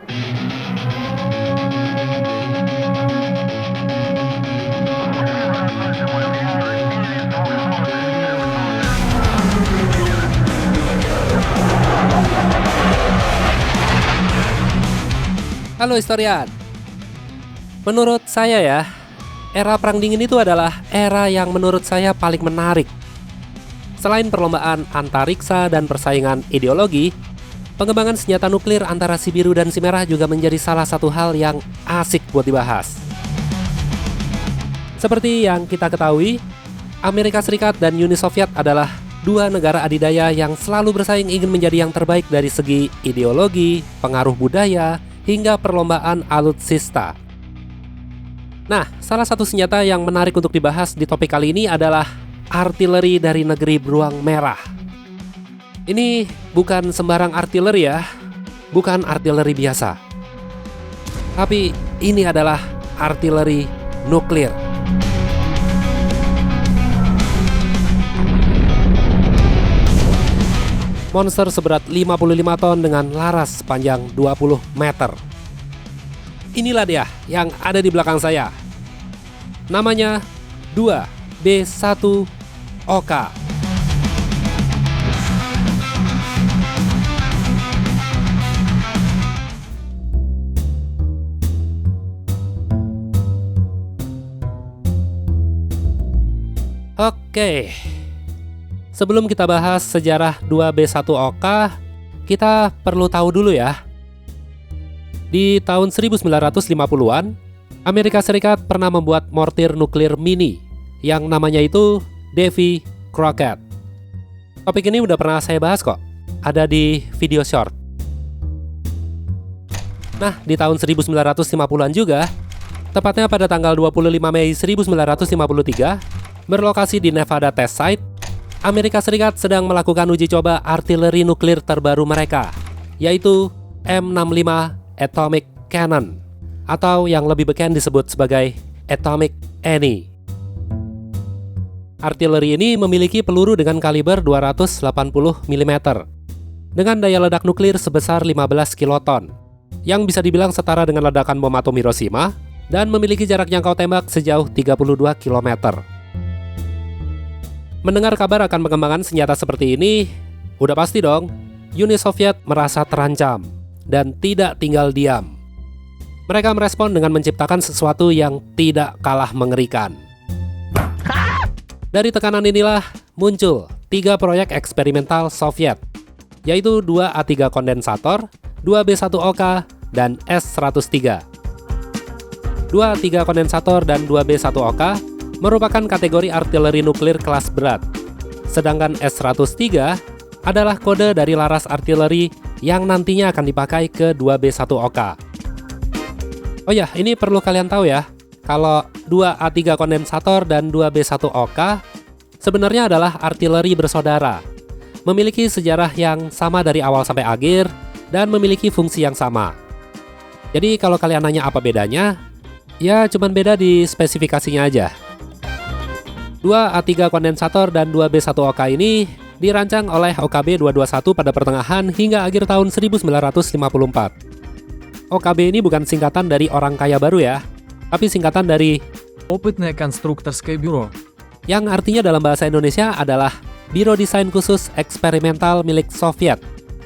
Halo historian. Menurut saya ya, era Perang Dingin itu adalah era yang menurut saya paling menarik. Selain perlombaan antariksa dan persaingan ideologi, pengembangan senjata nuklir antara si biru dan si merah juga menjadi salah satu hal yang asik buat dibahas. Seperti yang kita ketahui, Amerika Serikat dan Uni Soviet adalah dua negara adidaya yang selalu bersaing ingin menjadi yang terbaik dari segi ideologi, pengaruh budaya, hingga perlombaan alutsista. Nah, salah satu senjata yang menarik untuk dibahas di topik kali ini adalah artileri dari negeri beruang merah. Ini bukan sembarang artileri ya, bukan artileri biasa. Tapi ini adalah artileri nuklir. Monster seberat 55 ton dengan laras sepanjang 20 meter. Inilah dia yang ada di belakang saya. Namanya 2B1OK. Oke. Sebelum kita bahas sejarah 2B1OK, kita perlu tahu dulu ya. Di tahun 1950-an, Amerika Serikat pernah membuat mortir nuklir mini yang namanya itu Davy Crockett. Topik ini udah pernah saya bahas kok, ada di video short. Nah, di tahun 1950-an juga, tepatnya pada tanggal 25 Mei 1953, berlokasi di Nevada Test Site, Amerika Serikat sedang melakukan uji coba artileri nuklir terbaru mereka, yaitu M65 Atomic Cannon, atau yang lebih beken disebut sebagai Atomic Annie. Artileri ini memiliki peluru dengan kaliber 280 mm, dengan daya ledak nuklir sebesar 15 kiloton, yang bisa dibilang setara dengan ledakan bom atom Hiroshima, dan memiliki jarak jangkau tembak sejauh 32 km. Mendengar kabar akan pengembangan senjata seperti ini, udah pasti dong, Uni Soviet merasa terancam dan tidak tinggal diam. Mereka merespon dengan menciptakan sesuatu yang tidak kalah mengerikan. Dari tekanan inilah muncul 3 proyek eksperimental Soviet, yaitu 2 A3 kondensator, 2 B1OK, dan S-103. 2 A3 kondensator dan 2 B1OK merupakan kategori artileri nuklir kelas berat, sedangkan S-103 adalah kode dari laras artileri yang nantinya akan dipakai ke 2B1OK. Oh ya, ini perlu kalian tahu ya, kalau 2 A3 kondensator dan 2 B1OK sebenarnya adalah artileri bersaudara, memiliki sejarah yang sama dari awal sampai akhir, dan memiliki fungsi yang sama. Jadi kalau kalian nanya apa bedanya, ya cuman beda di spesifikasinya aja. 2 A3 kondensator dan 2 B1OK ini dirancang oleh OKB 221 pada pertengahan hingga akhir tahun 1954. OKB ini bukan singkatan dari orang kaya baru ya, tapi singkatan dari Опытное конструкторское бюро. yang artinya dalam bahasa Indonesia adalah Biro Desain Khusus Eksperimental milik Soviet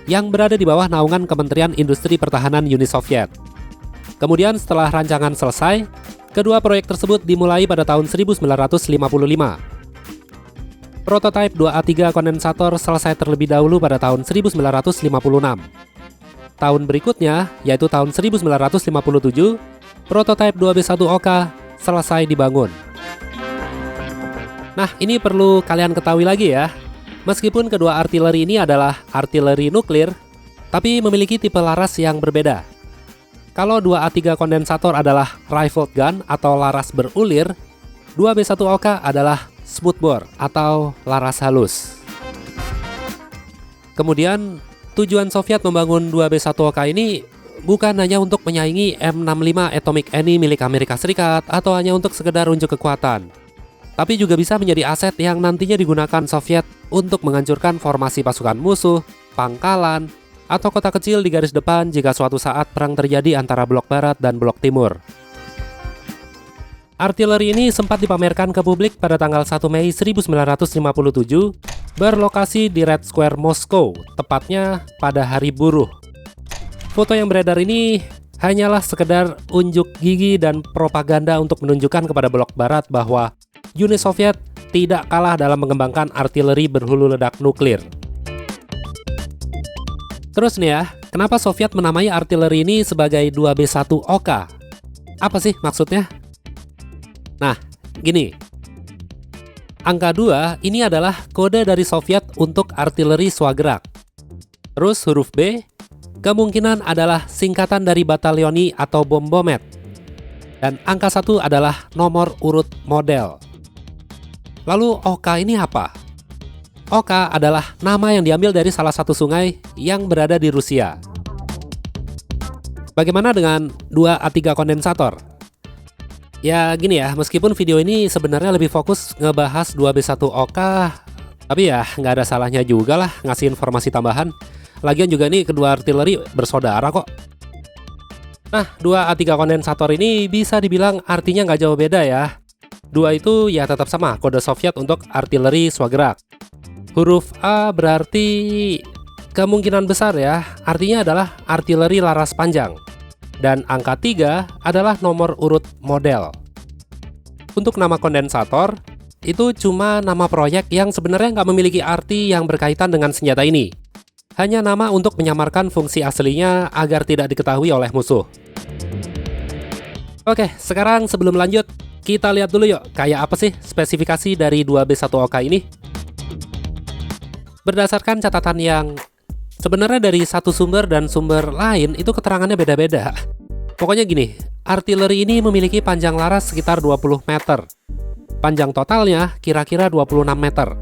yang berada di bawah naungan Kementerian Industri Pertahanan Uni Soviet. Kemudian setelah rancangan selesai, kedua proyek tersebut dimulai pada tahun 1955. Prototipe 2 A3 kondensator selesai terlebih dahulu pada tahun 1956. Tahun berikutnya, yaitu tahun 1957, prototipe 2B1OK selesai dibangun. Nah, ini perlu kalian ketahui lagi ya. Meskipun kedua artileri ini adalah artileri nuklir, tapi memiliki tipe laras yang berbeda. Kalau 2 A3 kondensator adalah rifled gun atau laras berulir, 2B1OK adalah smoothbore atau laras halus. Kemudian, tujuan Soviet membangun 2B1OK ini bukan hanya untuk menyaingi M65 Atomic Annie milik Amerika Serikat atau hanya untuk sekedar unjuk kekuatan, tapi juga bisa menjadi aset yang nantinya digunakan Soviet untuk menghancurkan formasi pasukan musuh, pangkalan, atau kota kecil di garis depan jika suatu saat perang terjadi antara blok barat dan blok timur. Artileri ini sempat dipamerkan ke publik pada tanggal 1 Mei 1957, berlokasi di Red Square, Moskow, tepatnya pada Hari Buruh. Foto yang beredar ini hanyalah sekedar unjuk gigi dan propaganda untuk menunjukkan kepada blok barat bahwa Uni Soviet tidak kalah dalam mengembangkan artileri berhulu ledak nuklir. Terus nih ya, kenapa Soviet menamai artileri ini sebagai 2B1OK? Apa sih maksudnya? Nah, gini. Angka 2 ini adalah kode dari Soviet untuk artileri swagerak. Terus huruf B, kemungkinan adalah singkatan dari batalioni atau bombomet. Dan angka 1 adalah nomor urut model. Lalu OK ini apa? OK adalah nama yang diambil dari salah satu sungai yang berada di Rusia. Bagaimana dengan 2A3 kondensator? Ya gini ya, meskipun video ini sebenarnya lebih fokus ngebahas 2B1OK, tapi ya nggak ada salahnya juga lah ngasih informasi tambahan. Lagian juga nih kedua artileri bersaudara kok. Nah, 2A3 kondensator ini bisa dibilang artinya nggak jauh beda ya. 2 itu ya tetap sama kode Soviet untuk artileri swagerak. Huruf A berarti kemungkinan besar ya, artinya adalah artileri laras panjang. Dan angka 3 adalah nomor urut model. Untuk nama kondensator, itu cuma nama proyek yang sebenarnya nggak memiliki arti yang berkaitan dengan senjata ini. Hanya nama untuk menyamarkan fungsi aslinya agar tidak diketahui oleh musuh. Oke, sekarang sebelum lanjut, kita lihat dulu yuk, kayak apa sih spesifikasi dari 2B1OK ini? Berdasarkan catatan yang sebenarnya dari satu sumber dan sumber lain itu keterangannya beda-beda. Pokoknya gini, artileri ini memiliki panjang laras sekitar 20 meter. Panjang totalnya kira-kira 26 meter.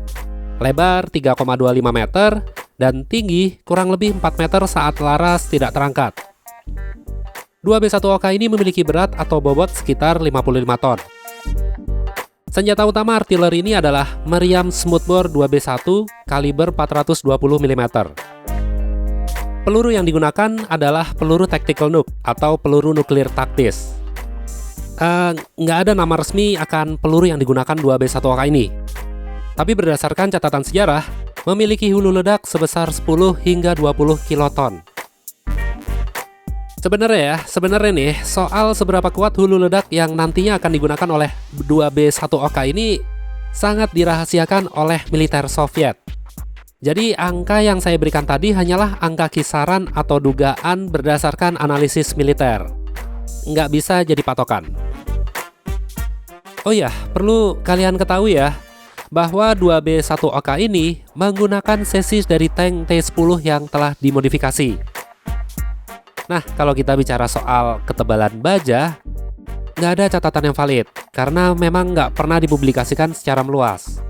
Lebar 3,25 meter dan tinggi kurang lebih 4 meter saat laras tidak terangkat. 2B1OK ini memiliki berat atau bobot sekitar 55 ton. Senjata utama artileri ini adalah meriam smoothbore 2B1 kaliber 420 mm. Peluru yang digunakan adalah peluru tactical nuke atau peluru nuklir taktis. Nggak ada nama resmi akan peluru yang digunakan 2B1OK ini. Tapi berdasarkan catatan sejarah, memiliki hulu ledak sebesar 10 hingga 20 kiloton. Sebenarnya nih, soal seberapa kuat hulu ledak yang nantinya akan digunakan oleh 2B1OK ini sangat dirahasiakan oleh militer Soviet. Jadi angka yang saya berikan tadi hanyalah angka kisaran atau dugaan berdasarkan analisis militer. Nggak bisa jadi patokan. Oh ya, perlu kalian ketahui ya, bahwa 2B1OK ini menggunakan sesis dari tank T-10 yang telah dimodifikasi. Nah, kalau kita bicara soal ketebalan baja, nggak ada catatan yang valid, karena memang nggak pernah dipublikasikan secara meluas.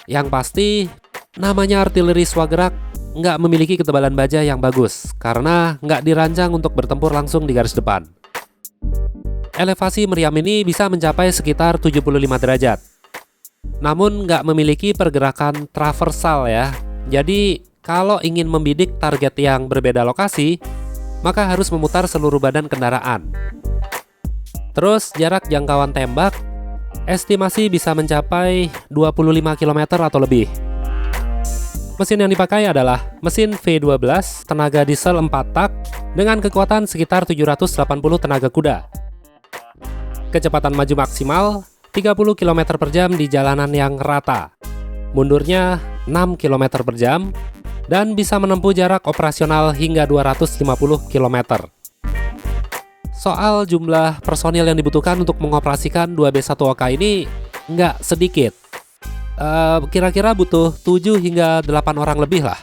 Yang pasti, namanya artileri swagerak nggak memiliki ketebalan baja yang bagus, karena nggak dirancang untuk bertempur langsung di garis depan. Elevasi meriam ini bisa mencapai sekitar 75 derajat. Namun nggak memiliki pergerakan traversal ya. Jadi, kalau ingin membidik target yang berbeda lokasi, maka harus memutar seluruh badan kendaraan. Terus jarak jangkauan tembak estimasi bisa mencapai 25 km atau lebih. Mesin yang dipakai adalah mesin V12 tenaga diesel 4 tak dengan kekuatan sekitar 780 tenaga kuda. Kecepatan maju maksimal 30 km per jam di jalanan yang rata. Mundurnya 6 km per jam dan bisa menempuh jarak operasional hingga 250 km. Soal jumlah personil yang dibutuhkan untuk mengoperasikan 2B1OK ini nggak sedikit. Kira-kira butuh 7 hingga 8 orang lebih lah.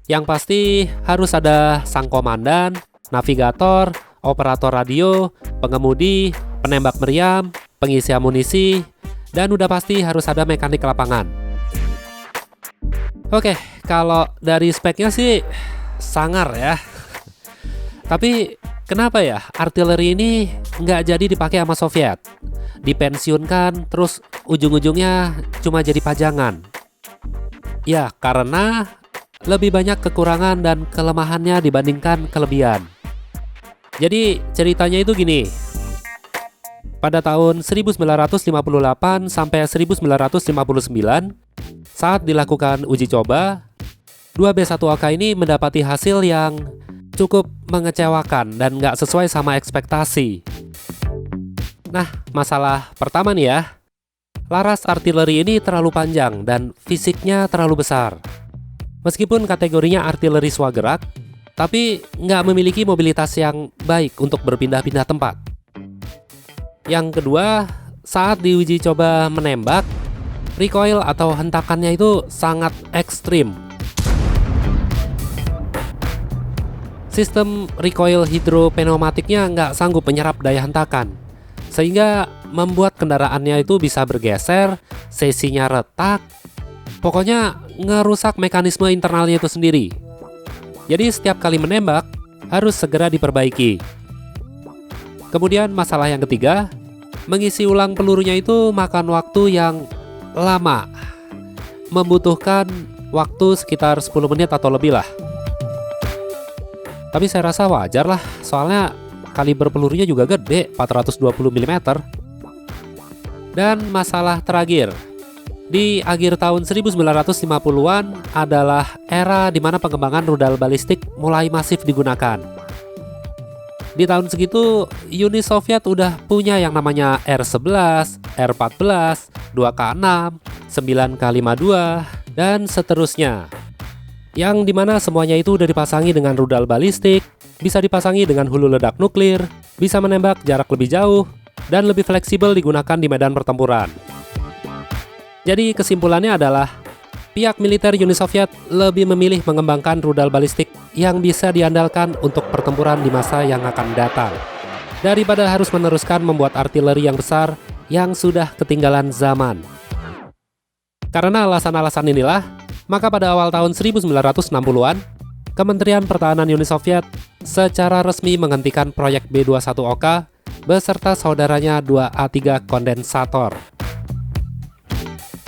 Yang pasti harus ada sang komandan, navigator, operator radio, pengemudi, penembak meriam, pengisi amunisi, dan udah pasti harus ada mekanik lapangan. Oke, kalau dari speknya sih sangar ya. Tapi kenapa ya artileri ini nggak jadi dipakai sama Soviet? Dipensiunkan, terus ujung-ujungnya cuma jadi pajangan. Ya, karena lebih banyak kekurangan dan kelemahannya dibandingkan kelebihan. Jadi ceritanya itu gini. Pada tahun 1958 sampai 1959, saat dilakukan uji coba, 2B1OK ini mendapati hasil yang cukup mengecewakan dan nggak sesuai sama ekspektasi. Nah, masalah pertama nih ya. Laras artileri ini terlalu panjang dan fisiknya terlalu besar. Meskipun kategorinya artileri swagerak, tapi nggak memiliki mobilitas yang baik untuk berpindah-pindah tempat. Yang kedua, saat diuji coba menembak, recoil atau hentakannya itu sangat ekstrim. Sistem recoil hidropneumatiknya nggak sanggup menyerap daya hentakan, sehingga membuat kendaraannya itu bisa bergeser, sesinya retak, pokoknya ngerusak mekanisme internalnya itu sendiri. Jadi setiap kali menembak, harus segera diperbaiki. Kemudian masalah yang ketiga, mengisi ulang pelurunya itu makan waktu yang lama. Membutuhkan waktu sekitar 10 menit atau lebih lah. Tapi saya rasa wajar lah, soalnya kaliber pelurunya juga gede, 420 mm. Dan masalah terakhir, di akhir tahun 1950-an adalah era di mana pengembangan rudal balistik mulai masif digunakan. Di tahun segitu, Uni Soviet udah punya yang namanya R-11, R-14, 2K6, 9K52, dan seterusnya. Yang dimana semuanya itu udah dipasangi dengan rudal balistik, bisa dipasangi dengan hulu ledak nuklir, bisa menembak jarak lebih jauh, dan lebih fleksibel digunakan di medan pertempuran. Jadi kesimpulannya adalah, pihak militer Uni Soviet lebih memilih mengembangkan rudal balistik yang bisa diandalkan untuk pertempuran di masa yang akan datang, daripada harus meneruskan membuat artileri yang besar yang sudah ketinggalan zaman. Karena alasan-alasan inilah, maka pada awal tahun 1960-an, Kementerian Pertahanan Uni Soviet secara resmi menghentikan proyek B-21OK beserta saudaranya 2A3 kondensator.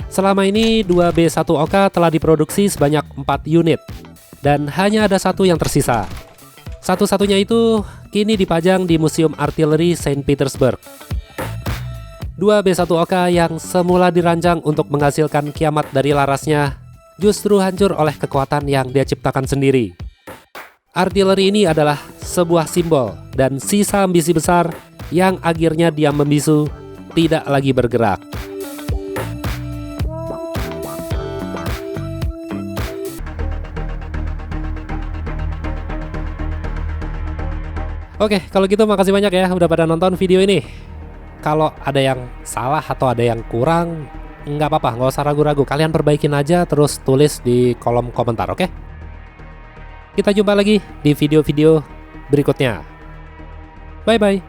Selama ini 2B1OK telah diproduksi sebanyak 4 unit dan hanya ada satu yang tersisa. Satu-satunya itu kini dipajang di Museum Artileri Saint Petersburg. 2B1OK yang semula dirancang untuk menghasilkan kiamat dari larasnya justru hancur oleh kekuatan yang dia ciptakan sendiri. Artileri ini adalah sebuah simbol dan sisa ambisi besar yang akhirnya diam membisu, tidak lagi bergerak. Oke, kalau gitu makasih banyak ya udah pada nonton video ini. Kalau ada yang salah atau ada yang kurang, nggak apa-apa, nggak usah ragu-ragu. Kalian perbaikin aja, terus tulis di kolom komentar, oke? Kita jumpa lagi di video-video berikutnya. Bye-bye.